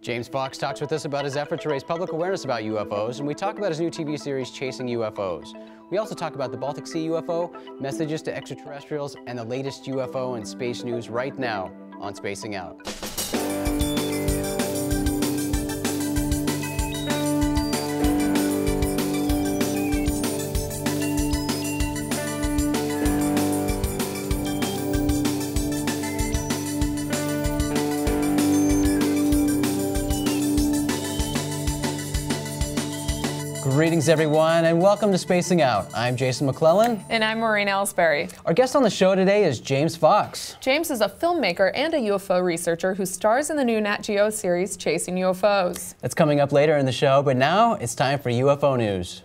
James Fox talks with us about his effort to raise public awareness about UFOs, and we talk about his new TV series, Chasing UFOs. We also talk about the Baltic Sea UFO, messages to extraterrestrials, and the latest UFO and space news right now on Spacing Out. Greetings, everyone, and welcome to Spacing Out. I'm Jason McClellan. And I'm Maureen Ellsbury. Our guest on the show today is James Fox. James is a filmmaker and a UFO researcher who stars in the new NatGeo series, Chasing UFOs. That's coming up later in the show, but now it's time for UFO news.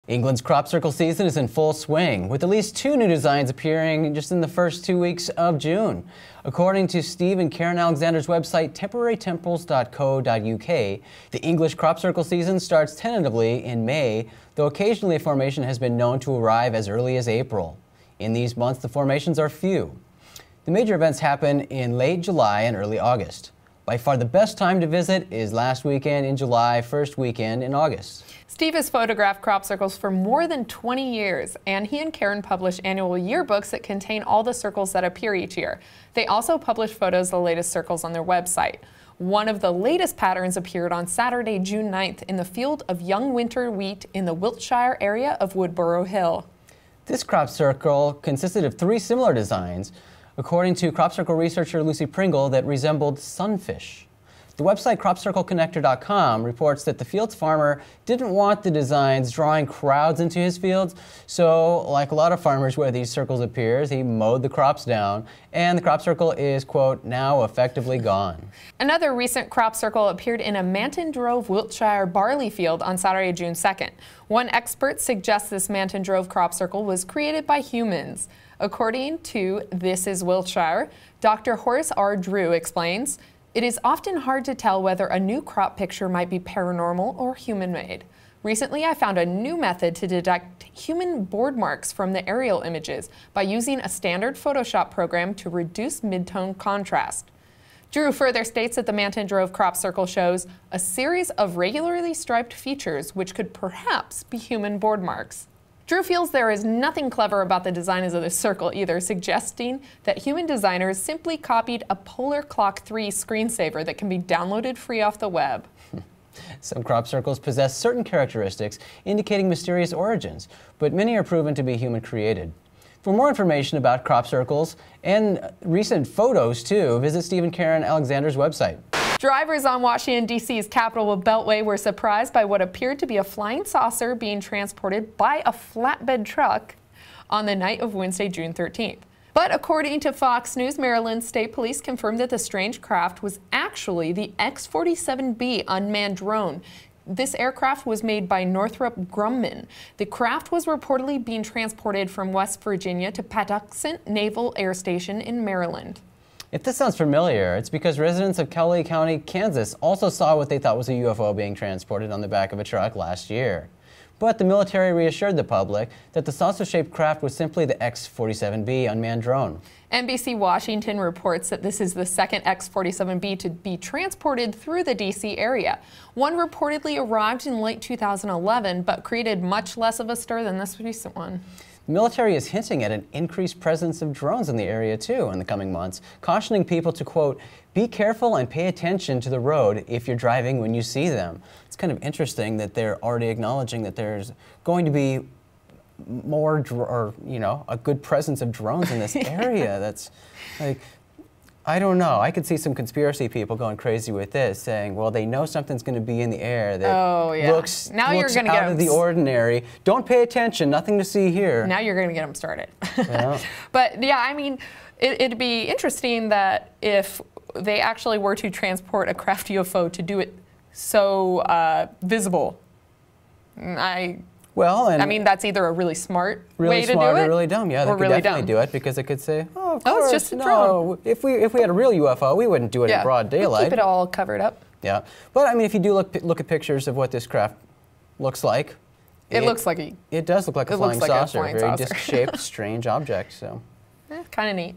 England's crop circle season is in full swing, with at least 2 new designs appearing just in the first 2 weeks of June. According to Steve and Karen Alexander's website, temporarytemples.co.uk, the English crop circle season starts tentatively in May, though occasionally a formation has been known to arrive as early as April. In these months, the formations are few. The major events happen in late July and early August. By far the best time to visit is last weekend in July, first weekend in August. Steve has photographed crop circles for more than 20 years, and he and Karen publish annual yearbooks that contain all the circles that appear each year. They also publish photos of the latest circles on their website. One of the latest patterns appeared on Saturday, June 9th in the field of young winter wheat in the Wiltshire area of Woodborough Hill. This crop circle consisted of 3 similar designs, according to crop circle researcher Lucy Pringle, that resembled sunfish. The website cropcircleconnector.com reports that the field's farmer didn't want the designs drawing crowds into his fields, so like a lot of farmers where these circles appear, he mowed the crops down, and the crop circle is, quote, now effectively gone. Another recent crop circle appeared in a Manton Drove Wiltshire barley field on Saturday, June 2nd. One expert suggests this Manton Drove crop circle was created by humans. According to This is Wiltshire, Dr. Horace R. Drew explains, it is often hard to tell whether a new crop picture might be paranormal or human-made. Recently, I found a new method to detect human board marks from the aerial images by using a standard Photoshop program to reduce mid-tone contrast. Drew further states that the Manton Drove crop circle shows a series of regularly striped features which could perhaps be human board marks. Drew feels there is nothing clever about the designs of this circle either, suggesting that human designers simply copied a Polar Clock 3 screensaver that can be downloaded free off the web. Some crop circles possess certain characteristics indicating mysterious origins, but many are proven to be human-created. For more information about crop circles and recent photos, too, visit Steve and Karen Alexander's website. Drivers on Washington, D.C.'s Capitol Beltway were surprised by what appeared to be a flying saucer being transported by a flatbed truck on the night of Wednesday, June 13th. But according to Fox News, Maryland State Police confirmed that the strange craft was actually the X-47B unmanned drone. This aircraft was made by Northrop Grumman. The craft was reportedly being transported from West Virginia to Patuxent Naval Air Station in Maryland. If this sounds familiar, it's because residents of Cowley County, Kansas also saw what they thought was a UFO being transported on the back of a truck last year. But the military reassured the public that the saucer-shaped craft was simply the X-47B unmanned drone. NBC Washington reports that this is the second X-47B to be transported through the D.C. area. One reportedly arrived in late 2011, but created much less of a stir than this recent one. The military is hinting at an increased presence of drones in the area, too, in the coming months, cautioning people to, quote, be careful and pay attention to the road if you're driving when you see them. It's kind of interesting that they're already acknowledging that there's going to be more, a good presence of drones in this area. That's like, I don't know. I could see some conspiracy people going crazy with this, saying, well, they know something's going to be in the air that looks out of the ordinary. Don't pay attention. Nothing to see here. Now you're going to get them started. Yeah. But, yeah, I mean, it'd be interesting that if they actually were to transport a craft UFO to do it so visible. I mean, that's either a really smart way to do it, or really dumb. Yeah, they could definitely do it because it could say, oh, of course, it's just a drone. If we had a real UFO, we wouldn't do it in broad daylight. We'd keep it all covered up. Yeah, but I mean, if you do look at pictures of what this craft looks like, it looks like a. It does look like a flying saucer, very disc-shaped, strange object. So, kind of neat.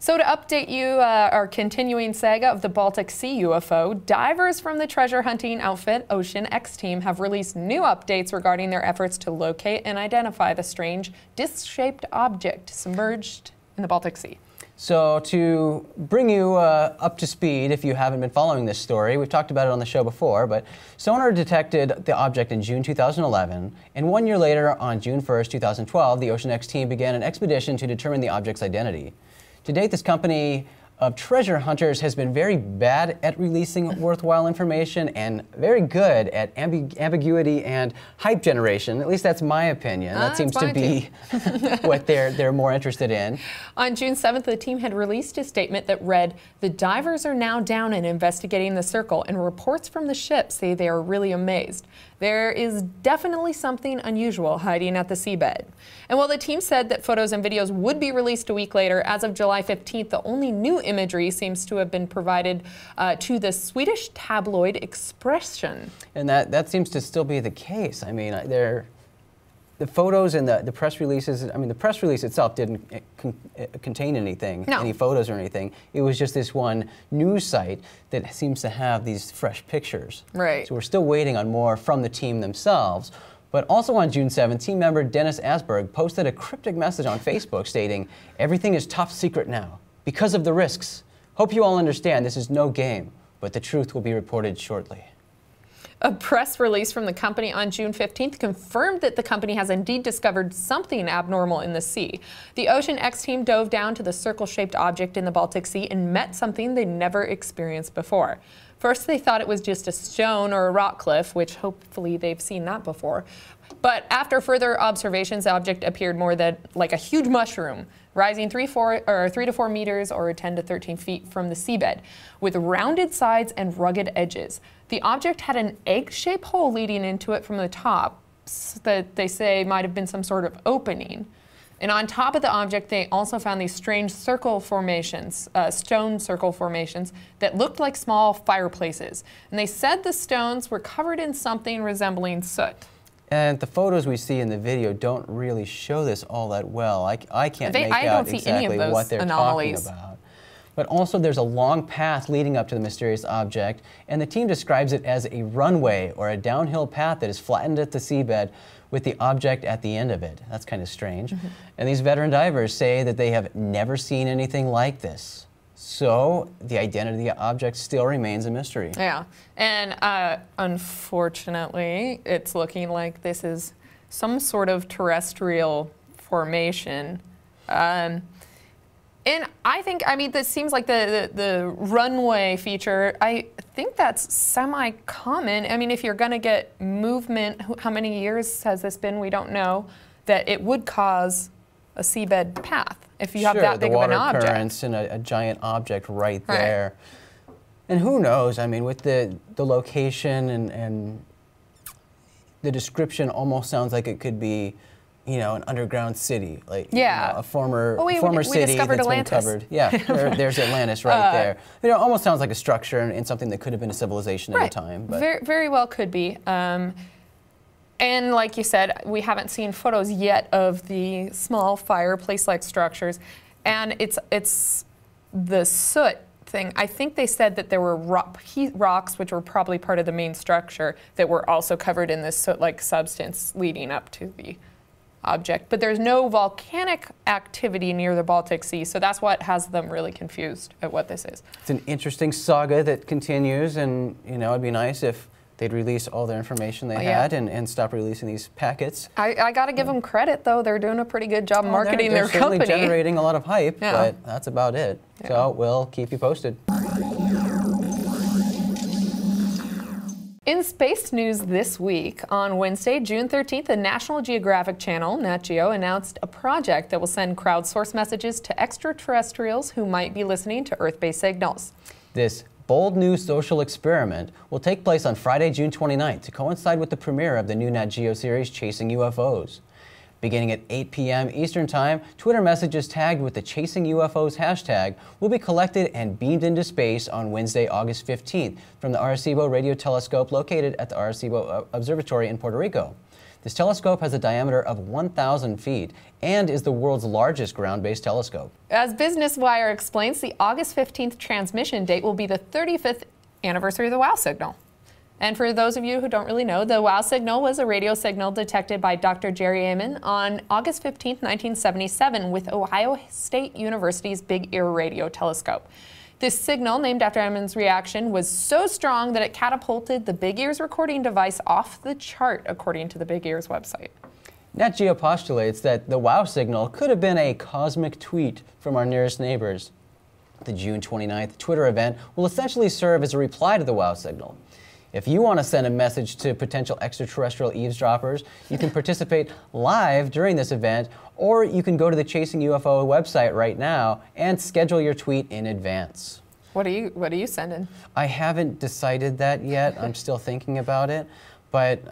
So to update you, our continuing saga of the Baltic Sea UFO, divers from the treasure hunting outfit Ocean X Team have released new updates regarding their efforts to locate and identify the strange disc-shaped object submerged in the Baltic Sea. So to bring you up to speed, if you haven't been following this story, we've talked about it on the show before, but sonar detected the object in June 2011, and 1 year later, on June 1st, 2012, the Ocean X Team began an expedition to determine the object's identity. To date, this company of treasure hunters has been very bad at releasing worthwhile information and very good at ambiguity and hype generation. At least that's my opinion. That seems to be what they're more interested in. On June 7th, the team had released a statement that read, "The divers are now down and investigating the circle, and reports from the ship say they are really amazed. There is definitely something unusual hiding at the seabed." And while the team said that photos and videos would be released a week later, as of July 15th, the only new imagery seems to have been provided to the Swedish tabloid Expression. And that seems to still be the case. I mean, the photos and the press releases, I mean, the press release itself didn't contain anything, any photos or anything. It was just this one news site that seems to have these fresh pictures. Right. So we're still waiting on more from the team themselves. But also on June 7th, team member Dennis Asberg posted a cryptic message on Facebook stating, "Everything is top secret now because of the risks. Hope you all understand this is no game, but the truth will be reported shortly." A press release from the company on June 15th confirmed that the company has indeed discovered something abnormal in the sea. The Ocean X Team dove down to the circle-shaped object in the Baltic Sea and met something they never experienced before. First, they thought it was just a stone or a rock cliff, which hopefully they've seen that before. But after further observations, the object appeared more like a huge mushroom, rising 3 to 4 meters or 10 to 13 feet from the seabed, with rounded sides and rugged edges. The object had an egg-shaped hole leading into it from the top that they say might have been some sort of opening. And on top of the object, they also found these strange circle formations, stone circle formations, that looked like small fireplaces. And they said the stones were covered in something resembling soot. And the photos we see in the video don't really show this all that well. I can't make out exactly what they're talking about. But also there's a long path leading up to the mysterious object, and the team describes it as a runway or a downhill path that is flattened at the seabed with the object at the end of it. That's kind of strange. And these veteran divers say that they have never seen anything like this. So the identity of the object still remains a mystery. Yeah, and unfortunately, it's looking like this is some sort of terrestrial formation. And I think, I mean, this seems like the runway feature, I think that's semi-common. I mean, if you're going to get movement, how many years has this been? We don't know, that it would cause a seabed path if you have that big of an object. Water currents and a giant object right there. And who knows, I mean, with the location and the description almost sounds like it could be, you know, an underground city, like you know, a former city that's been covered. Yeah, there's Atlantis right there. You know, it almost sounds like a structure and something that could have been a civilization at a time. But very, very well could be. And like you said, we haven't seen photos yet of the small fireplace-like structures, and it's the soot thing. I think they said that there were rocks, which were probably part of the main structure, that were also covered in this soot-like substance leading up to the object. But there's no volcanic activity near the Baltic Sea, so that's what has them really confused at what this is. It's an interesting saga that continues, and you know, it'd be nice if they'd release all the information they had and stop releasing these packets. I got to give them credit, though. They're doing a pretty good job marketing their company. They're certainly generating a lot of hype, but that's about it. So we'll keep you posted. In space news this week, on Wednesday, June 13th, the National Geographic Channel, NatGeo, announced a project that will send crowdsourced messages to extraterrestrials who might be listening to Earth-based signals. This bold new social experiment will take place on Friday, June 29th, to coincide with the premiere of the new NatGeo series, Chasing UFOs. Beginning at 8 p.m. Eastern Time, Twitter messages tagged with the Chasing UFOs hashtag will be collected and beamed into space on Wednesday, August 15th from the Arecibo radio telescope located at the Arecibo Observatory in Puerto Rico. This telescope has a diameter of 1,000 feet and is the world's largest ground-based telescope. As Business Wire explains, the August 15th transmission date will be the 35th anniversary of the WOW signal. And for those of you who don't really know, the WOW signal was a radio signal detected by Dr. Jerry Ammon on August 15, 1977 with Ohio State University's Big Ear radio telescope. This signal, named after Ammon's reaction, was so strong that it catapulted the Big Ear's recording device off the chart, according to the Big Ear's website. NatGeo postulates that the WOW signal could have been a cosmic tweet from our nearest neighbors. The June 29th Twitter event will essentially serve as a reply to the WOW signal. If you want to send a message to potential extraterrestrial eavesdroppers, you can participate live during this event, or you can go to the Chasing UFO website right now and schedule your tweet in advance. What are you sending? I haven't decided that yet. I'm still thinking about it, but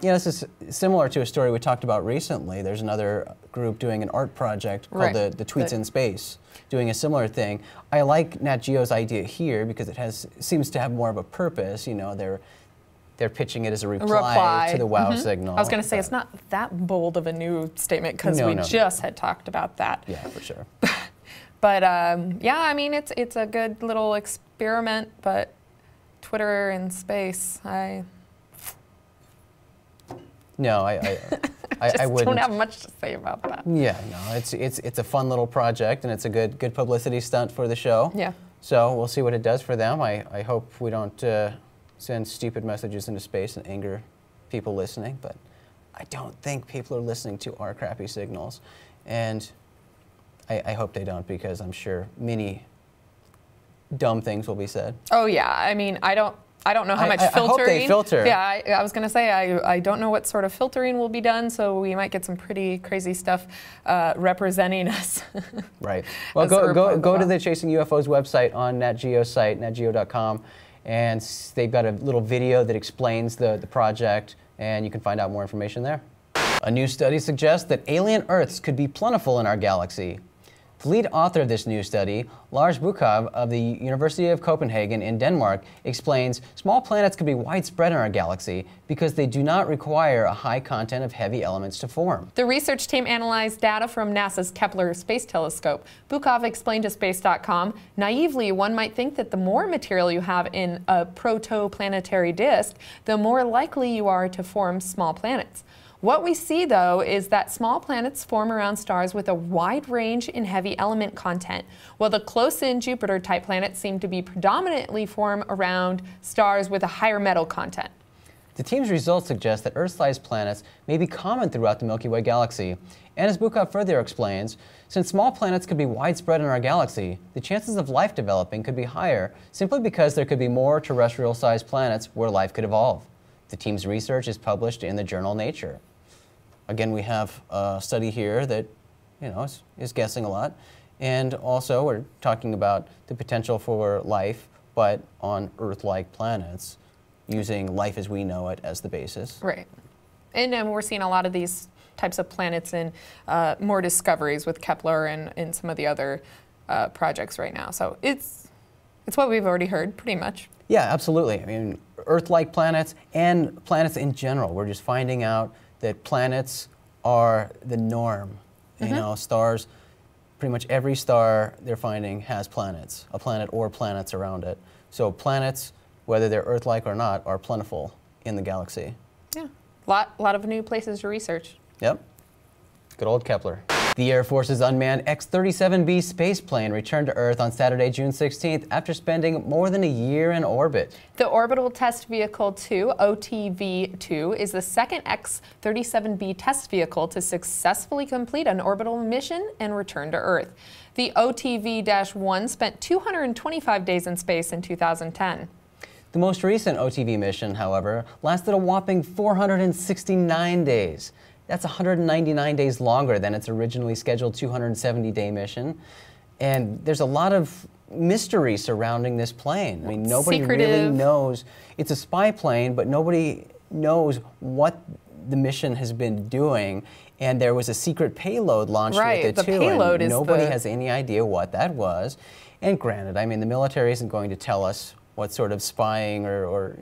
yeah, this is similar to a story we talked about recently. There's another group doing an art project called the Tweets in Space, doing a similar thing. I like NatGeo's idea here because it seems to have more of a purpose. You know, they're pitching it as a reply to the WOW signal. I was going to say it's not that bold of a new statement because we just had talked about that. Yeah, for sure. But yeah, I mean it's a good little experiment. But Twitter in space, No, I wouldn't. Don't have much to say about that. Yeah, no, it's a fun little project, and it's a good publicity stunt for the show. Yeah. So we'll see what it does for them. I hope we don't send stupid messages into space and anger people listening, but I don't think people are listening to our crappy signals, and I hope they don't, because I'm sure many dumb things will be said. Oh yeah, I mean I don't know how much filtering. I hope they filter. Yeah, I was going to say, I don't know what sort of filtering will be done, so we might get some pretty crazy stuff representing us. Right. Well, go to the Chasing UFOs website on NatGeo's site, natgeo.com, and they've got a little video that explains the project, and you can find out more information there. A new study suggests that alien Earths could be plentiful in our galaxy. The lead author of this new study, Lars Bukov of the University of Copenhagen in Denmark, explains small planets could be widespread in our galaxy because they do not require a high content of heavy elements to form. The research team analyzed data from NASA's Kepler space telescope. Bukov explained to Space.com, naively, one might think that the more material you have in a protoplanetary disk, the more likely you are to form small planets. What we see, though, is that small planets form around stars with a wide range in heavy element content, while the close-in Jupiter-type planets seem to be predominantly form around stars with a higher metal content. The team's results suggest that Earth-sized planets may be common throughout the Milky Way galaxy. And as Bukov further explains, since small planets could be widespread in our galaxy, the chances of life developing could be higher simply because there could be more terrestrial-sized planets where life could evolve. The team's research is published in the journal Nature. Again, we have a study here that, is guessing a lot. And also, we're talking about the potential for life, but on Earth-like planets, using life as we know it as the basis. Right. And we're seeing a lot of these types of planets in more discoveries with Kepler and some of the other projects right now. So it's what we've already heard, pretty much. Yeah, absolutely. I mean, Earth-like planets and planets in general. We're just finding out that planets are the norm. Stars, pretty much every star they're finding has planets, a planet or planets around it. So planets, whether they're Earth-like or not, are plentiful in the galaxy. Yeah, lot of new places to research. Yep, good old Kepler. The Air Force's unmanned X-37B spaceplane returned to Earth on Saturday, June 16th, after spending more than a year in orbit. The Orbital Test Vehicle 2, OTV-2, is the second X-37B test vehicle to successfully complete an orbital mission and return to Earth. The OTV-1 spent 225 days in space in 2010. The most recent OTV mission, however, lasted a whopping 469 days. That's 199 days longer than its originally scheduled 270-day mission. And there's a lot of mystery surrounding this plane. I mean, nobody really knows. It's a spy plane, but nobody knows what the mission has been doing. And there was a secret payload launched with it, too. Payload and nobody has any idea what that was. And granted, I mean, the military isn't going to tell us what sort of spying or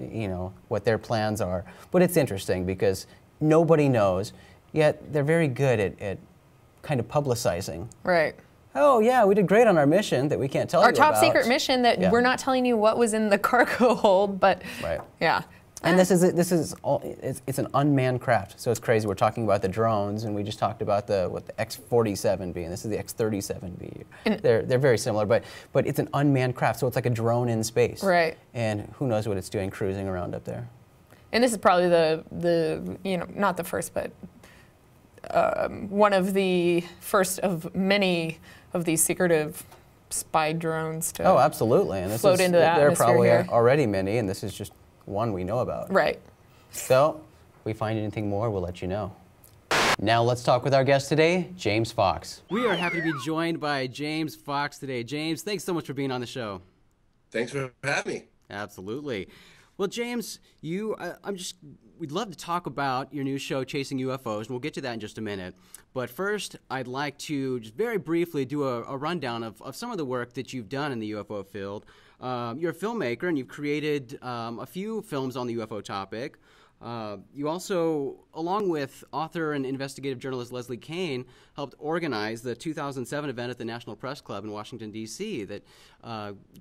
what their plans are. But it's interesting because nobody knows, yet they're very good at kind of publicizing. Right. Oh yeah, we did great on our mission that we can't tell you about. Our top secret mission that we're not telling you what was in the cargo hold, but yeah. And this is all, it's an unmanned craft, so it's crazy. We're talking about the drones, and we just talked about the X-47B, and this is the X-37B. They're very similar, but it's an unmanned craft, so it's like a drone in space. Right. And who knows what it's doing cruising around up there. And this is probably the you know, not the first, but one of the first of many of these secretive spy drones to absolutely. And this float into the atmosphere. There are probably here. already many, and this is just one we know about. Right. So, if we find anything more, we'll let you know. Now let's talk with our guest today, James Fox. We are happy to be joined by James Fox today. James, thanks so much for being on the show. Thanks for having me. Absolutely. Well, James, we'd love to talk about your new show, Chasing UFOs, and we'll get to that in just a minute. But first, I'd like to just very briefly do a rundown of some of the work that you've done in the UFO field. You're a filmmaker, and you've created a few films on the UFO topic. You also, along with author and investigative journalist Leslie Kean, helped organize the 2007 event at the National Press Club in Washington, D.C. that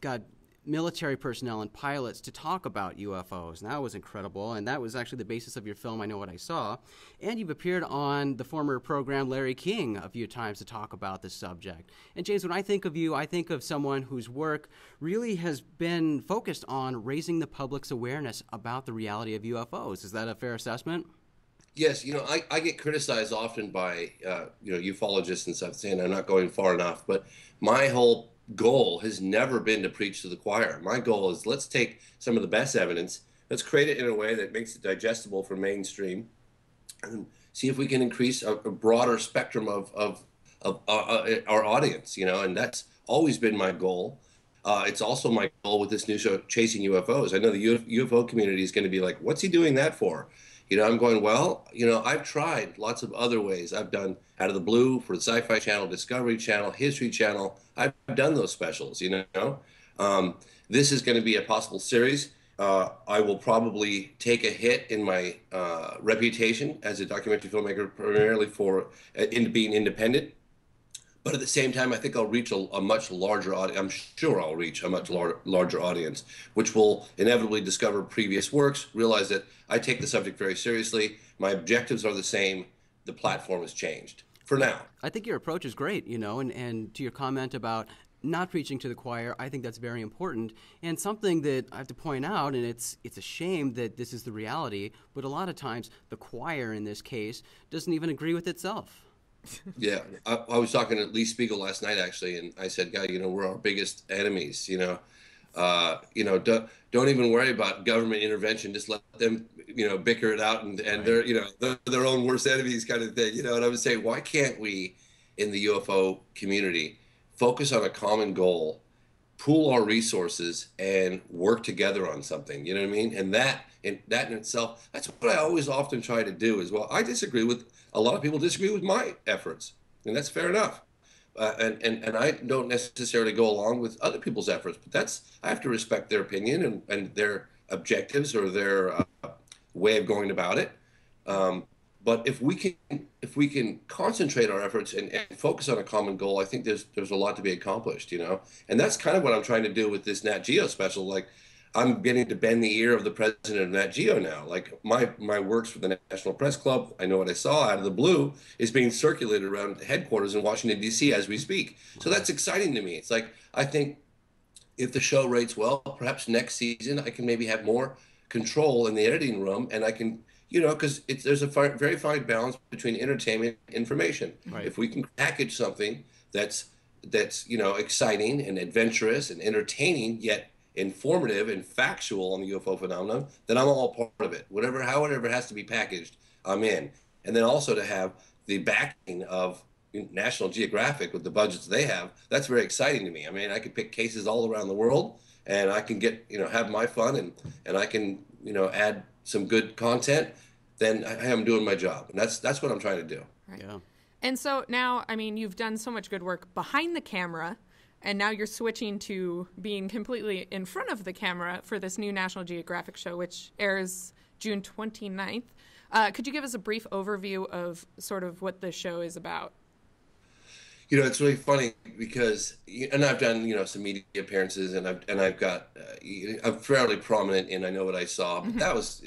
got military personnel and pilots to talk about UFOs. And that was incredible, and that was actually the basis of your film, I Know What I Saw. And you've appeared on the former program Larry King a few times to talk about this subject. And James, when I think of you, I think of someone whose work really has been focused on raising the public's awareness about the reality of UFOs. Is that a fair assessment? Yes, I get criticized often by ufologists and stuff saying I'm not going far enough, but my whole goal has never been to preach to the choir. My goal is, let's take some of the best evidence, let's create it in a way that makes it digestible for mainstream, and see if we can increase a broader spectrum of our audience, and that's always been my goal. It's also my goal with this new show, Chasing UFOs. I know the UFO community is going to be like, what's he doing that for? I'm going, well, I've tried lots of other ways. I've done Out of the Blue for the Sci-Fi Channel, Discovery Channel, History Channel. I've done those specials, This is going to be a possible series. I will probably take a hit in my reputation as a documentary filmmaker, primarily for being independent. But at the same time, I think I'll reach a much larger audience. I'm sure I'll reach a much larger audience, which will inevitably discover previous works, realize that I take the subject very seriously. My objectives are the same. The platform has changed for now. I think your approach is great, and to your comment about not preaching to the choir, I think that's very important. And something that I have to point out, and it's a shame that this is the reality, but a lot of times the choir in this case doesn't even agree with itself. Yeah, I was talking to Lee Spiegel last night, actually, and I said, "Guy, we're our biggest enemies. Don't even worry about government intervention. Just let them, bicker it out, and they're, they're their own worst enemies, kind of thing. And I would say, why can't we, in the UFO community, focus on a common goal, pool our resources, and work together on something? You know what I mean? And that in itself, that's what I always often try to do as well. I disagree with. A lot of people disagree with my efforts, and that's fair enough. And I don't necessarily go along with other people's efforts, but I have to respect their opinion and their objectives or their way of going about it. But if we can concentrate our efforts and focus on a common goal, I think there's a lot to be accomplished, And that's kind of what I'm trying to do with this NatGeo special. Like, I'm getting to bend the ear of the president of NatGeo now. Like, my works for the National Press Club, I Know What I Saw, Out of the Blue, is being circulated around headquarters in Washington, D.C. as we speak. So that's exciting to me. It's like, I think if the show rates well, perhaps next season I can maybe have more control in the editing room, and I can, because there's a very fine balance between entertainment and information. Right. If we can package something that's exciting and adventurous and entertaining, yet informative and factual on the UFO phenomenon, then I'm all part of it. However it has to be packaged, I'm in. And then also to have the backing of National Geographic with the budgets they have, that's very exciting to me. I mean, I could pick cases all around the world, and I can get, have my fun, and I can, add some good content. Then I am doing my job, and that's what I'm trying to do. Right. Yeah. And so now, I mean, you've done so much good work behind the camera, and now you're switching to being completely in front of the camera for this new National Geographic show, which airs June 29th. Could you give us a brief overview of sort of what the show is about? You know, it's really funny because, and I've done, some media appearances, and I've got, I'm fairly prominent in I Know What I Saw, but that was,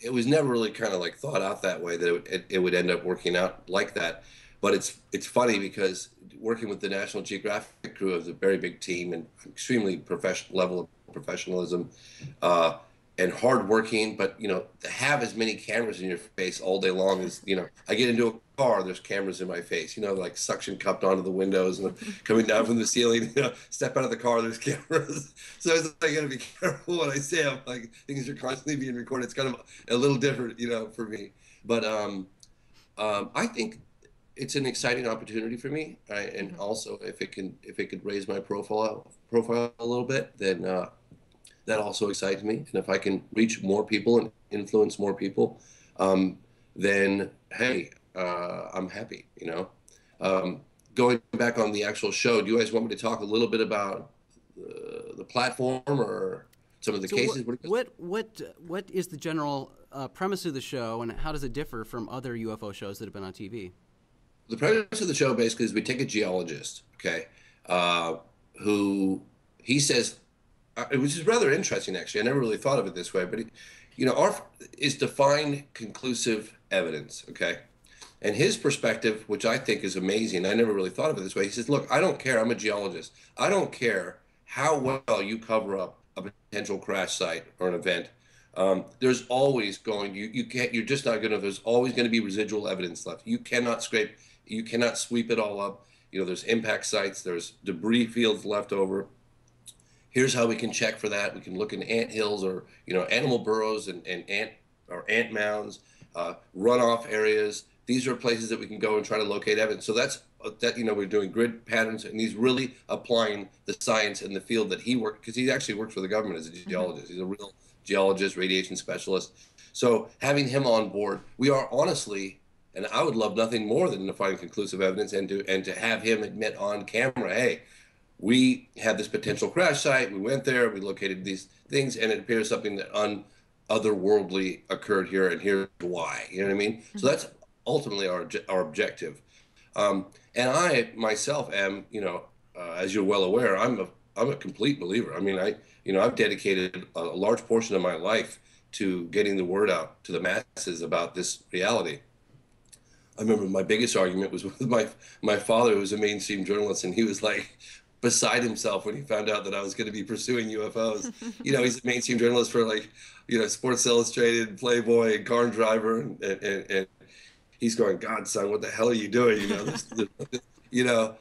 it was never really kind of like thought out that way that it would end up working out like that. But it's funny because working with the National Geographic crew is a very big team and extremely professional level of professionalism, and hardworking, but to have as many cameras in your face all day long is, I get into a car, there's cameras in my face, like suction cupped onto the windows and coming down from the ceiling, step out of the car, there's cameras. So it's like, I gotta be careful what I say. I'm like, things are constantly being recorded. It's kind of a little different, for me. But I think it's an exciting opportunity for me, right? And also if it could raise my profile a little bit, then that also excites me. And if I can reach more people and influence more people, then hey, I'm happy, Going back on the actual show, do you guys want me to talk a little bit about the platform or some of the cases? What is the general premise of the show, and how does it differ from other UFO shows that have been on TV? The premise of the show basically is we take a geologist, okay, who he says, which is rather interesting, actually. I never really thought of it this way, but is to find conclusive evidence, okay? And his perspective, which I think is amazing, I never really thought of it this way. He says, look, I don't care. I'm a geologist. I don't care how well you cover up a potential crash site or an event. There's always you're just not going to, there's always going to be residual evidence left. You cannot sweep it all up. There's impact sites, there's debris fields left over. Here's how we can check for that. We can look in ant hills or, animal burrows and ant mounds, runoff areas. These are places that we can go and try to locate evidence. So we're doing grid patterns, and he's really applying the science in the field that he worked, because he actually works for the government as a geologist. He's a real geologist, radiation specialist. So having him on board, we are honestly, and I would love nothing more than to find conclusive evidence and to have him admit on camera, hey, we had this potential crash site. We went there. We located these things, and it appears something that otherworldly occurred here, and here's why. You know what I mean? So that's ultimately our objective. And I myself am, as you're well aware, I'm a complete believer. I mean, I've dedicated a large portion of my life to getting the word out to the masses about this reality. I remember my biggest argument was with my father, who was a mainstream journalist, and he was like beside himself when he found out that I was going to be pursuing UFOs. He's a mainstream journalist for Sports Illustrated, Playboy, and Car and Driver, and he's going, God, son, what the hell are you doing?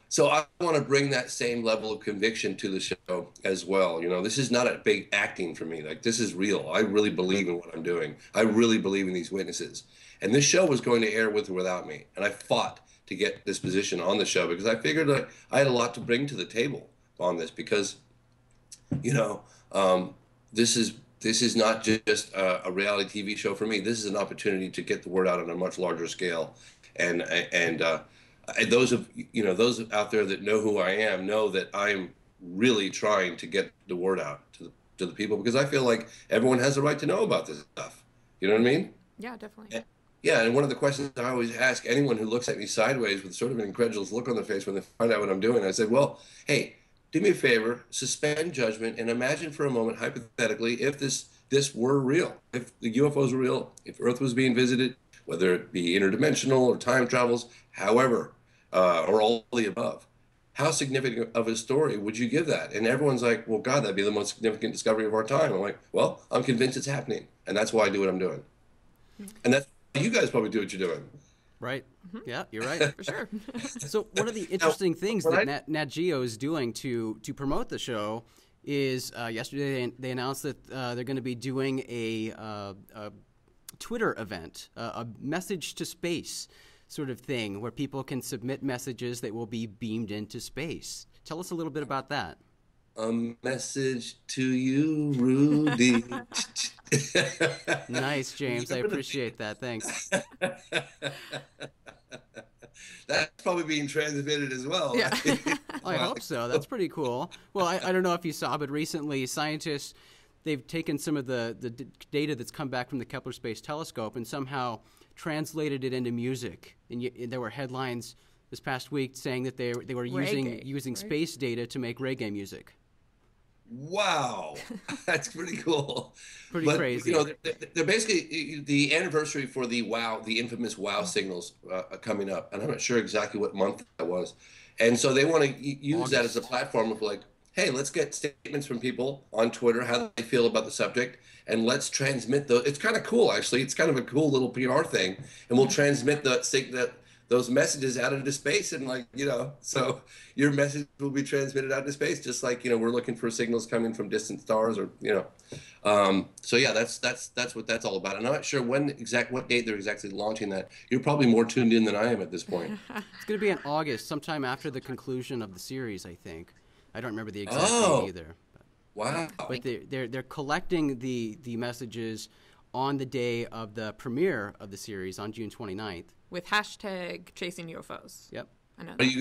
So I want to bring that same level of conviction to the show as well. This is not a big acting for me. Like, this is real. I really believe in what I'm doing. I really believe in these witnesses. And this show was going to air with or without me. And I fought to get this position on the show because I figured I had a lot to bring to the table on this, because, this is not just a reality TV show for me. This is an opportunity to get the word out on a much larger scale. And those out there that know who I am know that I'm really trying to get the word out to the people, because I feel like everyone has the right to know about this stuff. You know what I mean? Yeah, definitely. And one of the questions I always ask anyone who looks at me sideways with sort of an incredulous look on their face when they find out what I'm doing, I said, well, hey, do me a favor, suspend judgment, and imagine for a moment, hypothetically, if this were real, if the UFOs were real, if Earth was being visited, whether it be interdimensional or time travels, however, or all the above. How significant of a story would you give that? And everyone's like, well, God, that'd be the most significant discovery of our time. I'm like, well, I'm convinced it's happening, and that's why I do what I'm doing. And that's why you guys probably do what you're doing. Right. Yeah, you're right. For sure. So one of the interesting things that NatGeo is doing to promote the show is yesterday they announced that they're going to be doing a Twitter event, a message to space sort of thing, where people can submit messages that will be beamed into space. Tell us a little bit about that. A message to you, Rudy. Nice, James. I appreciate that. Thanks. That's probably being transmitted as well. Yeah. I hope so. That's pretty cool. Well, I don't know if you saw, but recently scientists they've taken some of the data that's come back from the Kepler Space Telescope and somehow translated it into music. And there were headlines this past week saying that they were using space data to make reggae music. Wow, that's pretty cool. Pretty crazy. You know, they're basically the anniversary for the infamous WOW signals coming up, and I'm not sure exactly what month that was. And so they want to use that as a platform of like, hey, let's get statements from people on Twitter, how they feel about the subject, and let's transmit those. It's kind of cool, actually. It's kind of a cool little PR thing, and we'll transmit those messages out into space, and like, you know, so your message will be transmitted out into space, just like, you know, we're looking for signals coming from distant stars, or, you know. So yeah, that's what that's all about. And I'm not sure what date they're exactly launching that. You're probably more tuned in than I am at this point. It's going to be in August, sometime after the conclusion of the series, I think. I don't remember the exact date either. Wow. But they're collecting the messages on the day of the premiere of the series on June 29th. With hashtag Chasing UFOs. Yep. I know. Are you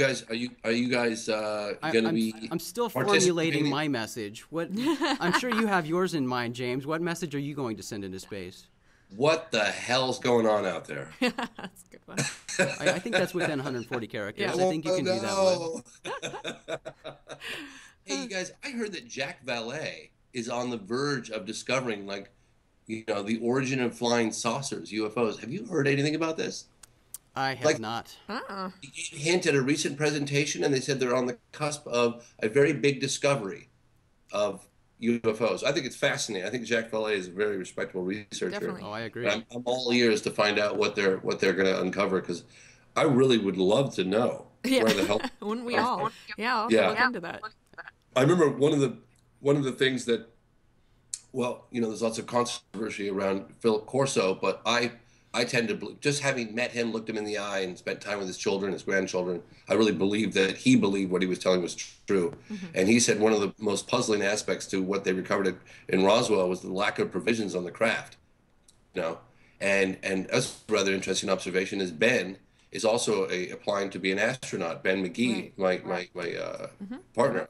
guys going to be? I'm still formulating my message. I'm sure you have yours in mind, James. What message are you going to send into space? What the hell's going on out there? That's a good one. I think that's within 140 characters. Yeah. I think you can do that one. Hey, you guys, I heard that Jack Valet is on the verge of discovering, like, you know, the origin of flying saucers, UFOs. Have you heard anything about this? I have not. He gave a hint at a recent presentation, and they said they're on the cusp of a very big discovery of UFOs. I think it's fascinating. I think Jack Valet is a very respectable researcher. Definitely. Oh, I agree. I'm all ears to find out what they're going to uncover, because I really would love to know where the hell. Wouldn't we all? Yeah, I'll look into that. I remember one of the things that, well, you know, there's lots of controversy around Philip Corso, but I tend to believe, just having met him, looked him in the eye, and spent time with his children, his grandchildren, I really believe that he believed what he was telling was true. Mm-hmm. And he said one of the most puzzling aspects to what they recovered in Roswell was the lack of provisions on the craft. You know, and that's a rather interesting observation. Is Ben is also applying to be an astronaut. Ben McGee, my partner,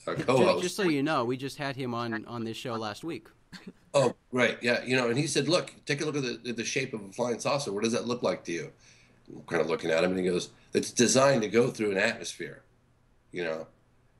co-host. Just so you know, we just had him on this show last week. Oh, right. Yeah. You know, and he said, look, take a look at the shape of a flying saucer. What does that look like to you? I'm kind of looking at him, and he goes, it's designed to go through an atmosphere, you know.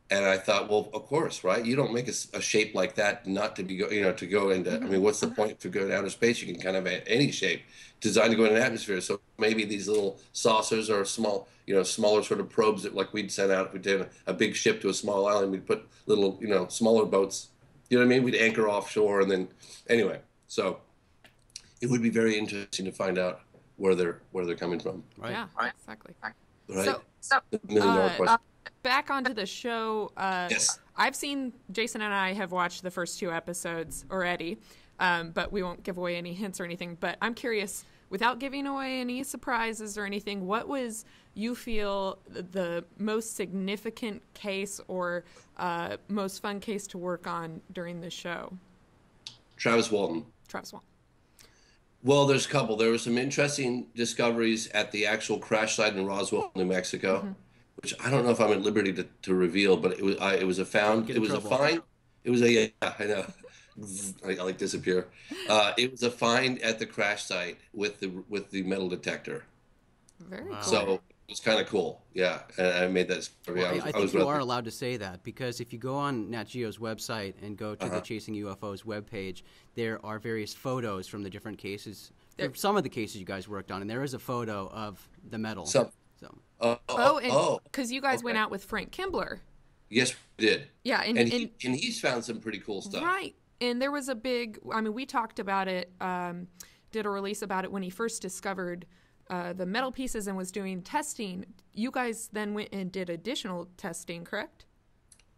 And I thought, well, of course, right? You don't make a shape like that not to be, to go into, I mean, what's the point to go to outer space? You can kind of have any shape designed to go in an atmosphere. So maybe these little saucers are small, smaller sort of probes that, like, we'd send out if we did a big ship to a small island, we'd put little, smaller boats. You know what I mean? We'd anchor offshore, and then anyway. So it would be very interesting to find out where they're coming from. Right. Yeah, exactly. Right. So $1 million question. Back onto the show. Yes. I've seen, Jason and I have watched the first 2 episodes already, but we won't give away any hints or anything. But I'm curious, without giving away any surprises or anything, what was, you feel, the most significant case or most fun case to work on during the show? Travis Walton. Well, there's a couple. There were some interesting discoveries at the actual crash site in Roswell, New Mexico, which I don't know if I'm at liberty to reveal, but it was a find. It was a find. It was I know. I like disappear. It was a find at the crash site with the metal detector. Very cool. So it was kind of cool. Yeah, and I made that story. Well, I think you are allowed to say that, because if you go on NatGeo's website and go to the Chasing UFOs webpage, there are various photos from the different cases. Some of the cases you guys worked on, and there is a photo of the metal. Because you guys went out with Frank Kembler. Yes, we did. Yeah, and he's found some pretty cool stuff. Right, and there was a big. I mean, we talked about it. Did a release about it when he first discovered the metal pieces and was doing testing. You guys then went and did additional testing, correct?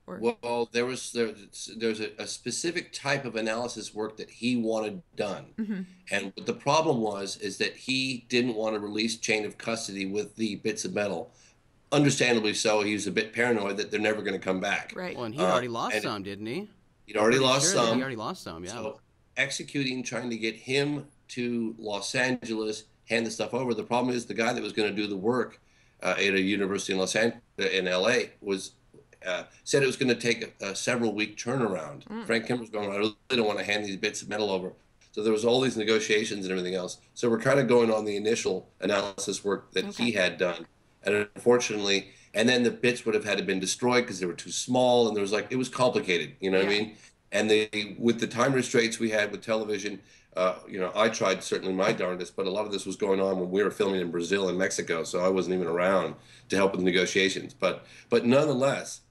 Well, there's a specific type of analysis work that he wanted done, and what the problem is that he didn't want to release chain of custody with the bits of metal. Understandably so. He was a bit paranoid that they're never going to come back. Right. Well, and he already lost some, didn't he? He'd already lost some. He already lost some. Yeah. So trying to get him to Los Angeles, hand the stuff over. The problem is the guy that was going to do the work at a university in in LA said it was going to take a several-week turnaround. Frank Kimmer's going, I really don't want to hand these bits of metal over. So there was all these negotiations and everything else. So we're kind of going on the initial analysis work that he had done. And unfortunately, and then the bits would have had to been destroyed because they were too small, and there was it was complicated, you know what I mean? And with the time restraints we had with television, I tried certainly my darndest, but a lot of this was going on when we were filming in Brazil and Mexico, so I wasn't even around to help with negotiations. But nonetheless,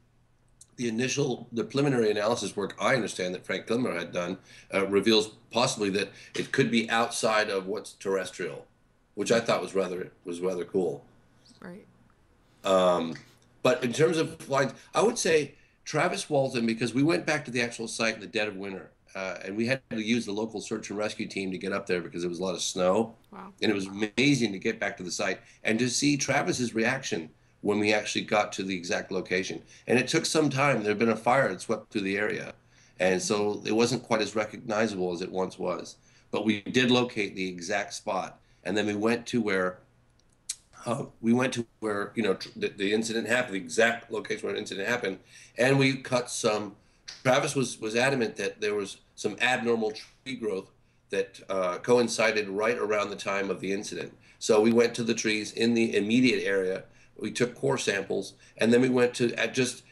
the preliminary analysis work I understand that Frank Kepler had done reveals possibly that it could be outside of what's terrestrial, which I thought was rather cool. Right. But in terms of flights, I would say Travis Walton, because we went back to the actual site in the dead of winter, and we had to use the local search and rescue team to get up there because there was a lot of snow. Wow. And it was amazing to get back to the site and to see Travis's reaction when we actually got to the exact location. And it took some time. There had been a fire that swept through the area, and so it wasn't quite as recognizable as it once was. But we did locate the exact spot, and then we went to where the incident happened, the exact location where the incident happened, and we cut some. Travis was adamant that there was some abnormal tree growth that coincided right around the time of the incident. So we went to the trees in the immediate area. We took core samples, and then we went to just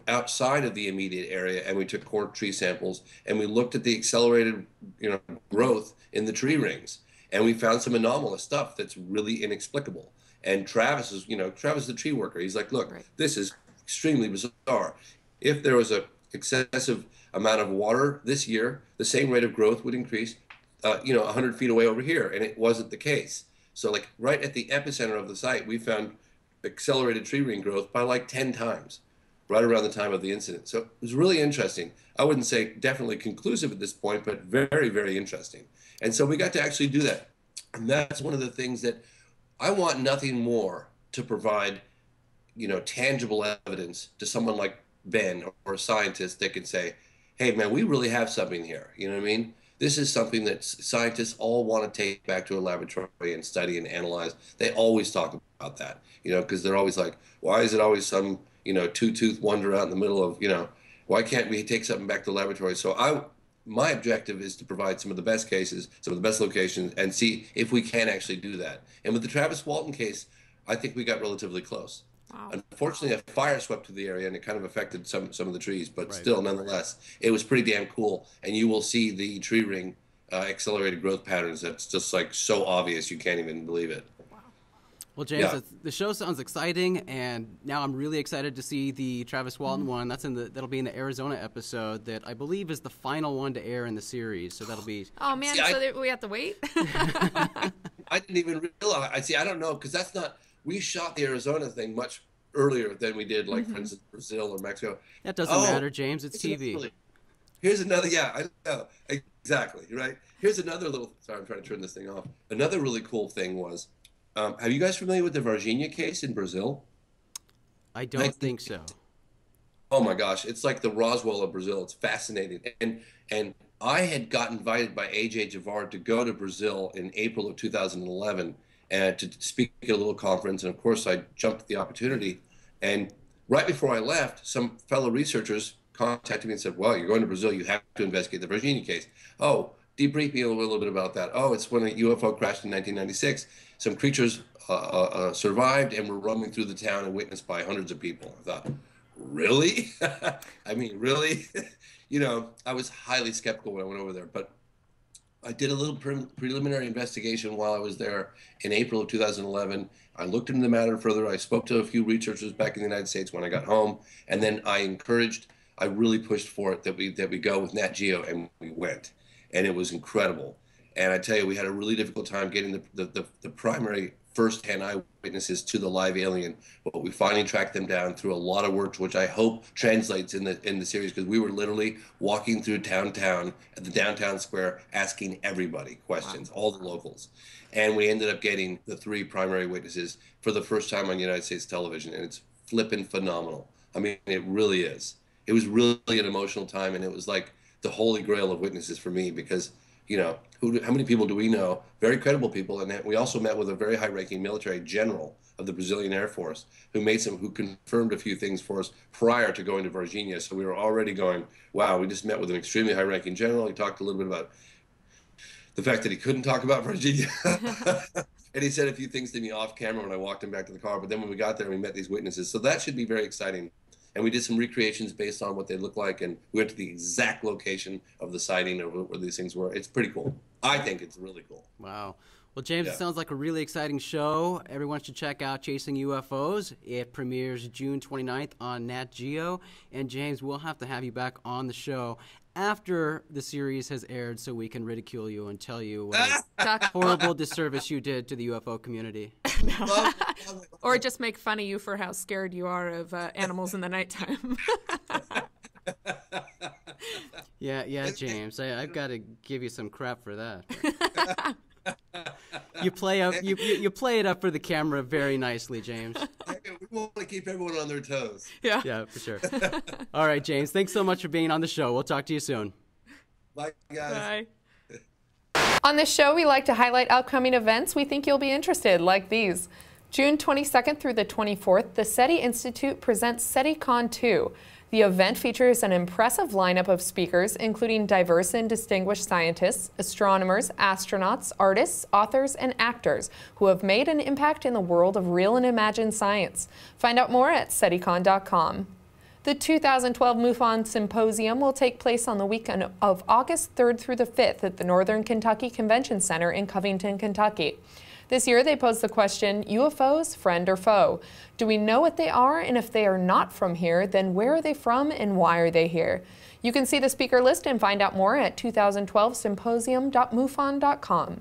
outside of the immediate area, and we took core tree samples, and we looked at the accelerated growth in the tree rings, and we found some anomalous stuff that's really inexplicable. And Travis is the tree worker. He's like, look, this is extremely bizarre. If there was a excessive amount of water this year, the same rate of growth would increase, 100 feet away over here, and it wasn't the case. So right at the epicenter of the site, we found accelerated tree ring growth by 10 times, right around the time of the incident. So it was really interesting. I wouldn't say definitely conclusive at this point, but very, very interesting. And so we got to actually do that. And that's one of the things that I want nothing more to provide, tangible evidence to someone like Ben or a scientist that can say, hey, man, we really have something here. You know what I mean? This is something that scientists all want to take back to a laboratory and study and analyze. They always talk about that, because they're always like, why is it always some, two-tooth wonder out in the middle of, why can't we take something back to the laboratory? So my objective is to provide some of the best cases, some of the best locations, and see if we can actually do that. And with the Travis Walton case, I think we got relatively close. Wow. Unfortunately, a fire swept through the area, and it kind of affected some of the trees, but still, nonetheless, it was pretty damn cool. And you will see the tree ring accelerated growth patterns. That's just so obvious you can't even believe it. Well, James, the show sounds exciting, and now I'm really excited to see the Travis Walton one. That'll be in the Arizona episode that I believe is the final one to air in the series. So that'll be. Oh man! We have to wait. I didn't even realize. I don't know, because that's not. We shot the Arizona thing much earlier than we did, for instance, Brazil or Mexico. That doesn't matter, James. It's TV. Here's another. Yeah, I know exactly. Right. Here's another little. Sorry, I'm trying to turn this thing off. Another really cool thing was. Have you guys familiar with the Varginha case in Brazil? I don't think so. Oh my gosh, it's like the Roswell of Brazil. It's fascinating. And I had got invited by AJ Javard to go to Brazil in April of 2011 and to speak at a little conference. And of course, I jumped at the opportunity. And right before I left, some fellow researchers contacted me and said, well, you're going to Brazil. You have to investigate the Varginha case. Oh, debrief me a little bit about that. Oh, it's when a UFO crashed in 1996. Some creatures survived and were roaming through the town and witnessed by hundreds of people. I thought, really? I mean, really? I was highly skeptical when I went over there. But I did a little preliminary investigation while I was there in April of 2011. I looked into the matter further. I spoke to a few researchers back in the United States when I got home. And then I really pushed for it that we go with NatGeo, and we went. And it was incredible. And I tell you, we had a really difficult time getting the primary first-hand eyewitnesses to the live alien, but we finally tracked them down through a lot of work, which I hope translates in the series, because we were literally walking through downtown at the downtown square asking everybody questions, all the locals. And we ended up getting the 3 primary witnesses for the first time on United States television, and it's flippin' phenomenal. I mean, it really is. It was really an emotional time, and it was like the holy grail of witnesses for me, because you know, how many people do we know? Very credible people. And we also met with a very high-ranking military general of the Brazilian Air Force who confirmed a few things for us prior to going to Virginia. So we were already going, wow, we just met with an extremely high-ranking general. He talked a little bit about the fact that he couldn't talk about Virginia. And he said a few things to me off camera when I walked him back to the car. But then when we got there, we met these witnesses. So that should be very exciting. And we did some recreations based on what they look like. And we went to the exact location of the sighting of where these things were. It's pretty cool. I think it's really cool. Wow. Well, James, It sounds like a really exciting show. Everyone should check out Chasing UFOs. It premieres June 29th on NatGeo. And James, we'll have to have you back on the show after the series has aired so we can ridicule you and tell you what a horrible disservice you did to the UFO community. Or just make fun of you for how scared you are of animals in the nighttime. Yeah, James, I've got to give you some crap for that. You play it up for the camera very nicely, James. We want to keep everyone on their toes. Yeah, for sure. All right, James, thanks so much for being on the show. We'll talk to you soon. Bye, guys. Bye. On this show, we like to highlight upcoming events we think you'll be interested, like these. June 22nd through the 24th, the SETI Institute presents SETICon 2. The event features an impressive lineup of speakers, including diverse and distinguished scientists, astronomers, astronauts, artists, authors, and actors who have made an impact in the world of real and imagined science. Find out more at SETICon.com. The 2012 MUFON Symposium will take place on the weekend of August 3rd through the 5th at the Northern Kentucky Convention Center in Covington, Kentucky. This year, they posed the question, UFOs, friend or foe? Do we know what they are? And if they are not from here, then where are they from and why are they here? You can see the speaker list and find out more at 2012symposium.mufon.com.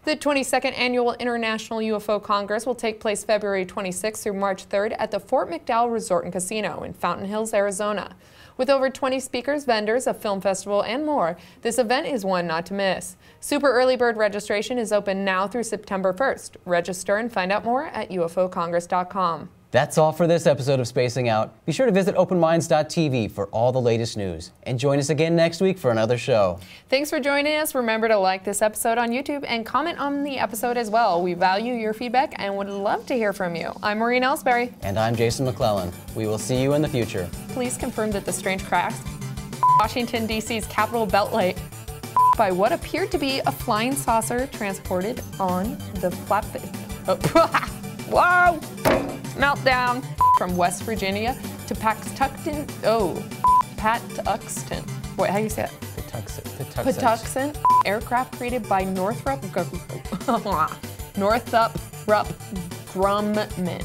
The 22nd Annual International UFO Congress will take place February 26th through March 3rd at the Fort McDowell Resort and Casino in Fountain Hills, Arizona. With over 20 speakers, vendors, a film festival, and more, this event is one not to miss. Super early bird registration is open now through September 1st. Register and find out more at ufocongress.com. That's all for this episode of Spacing Out. Be sure to visit openminds.tv for all the latest news. And join us again next week for another show. Thanks for joining us. Remember to like this episode on YouTube and comment on the episode as well. We value your feedback and would love to hear from you. I'm Maureen Ellsbury. And I'm Jason McClellan. We will see you in the future. Please confirm that the strange cracks Washington, D.C.'s Capitol Beltway by what appeared to be a flying saucer transported on the flatbed. Whoa! Meltdown from West Virginia to Patuxent. Patuxent. Wait, how do you say it? Patuxent. Aircraft created by Northrop Grumman.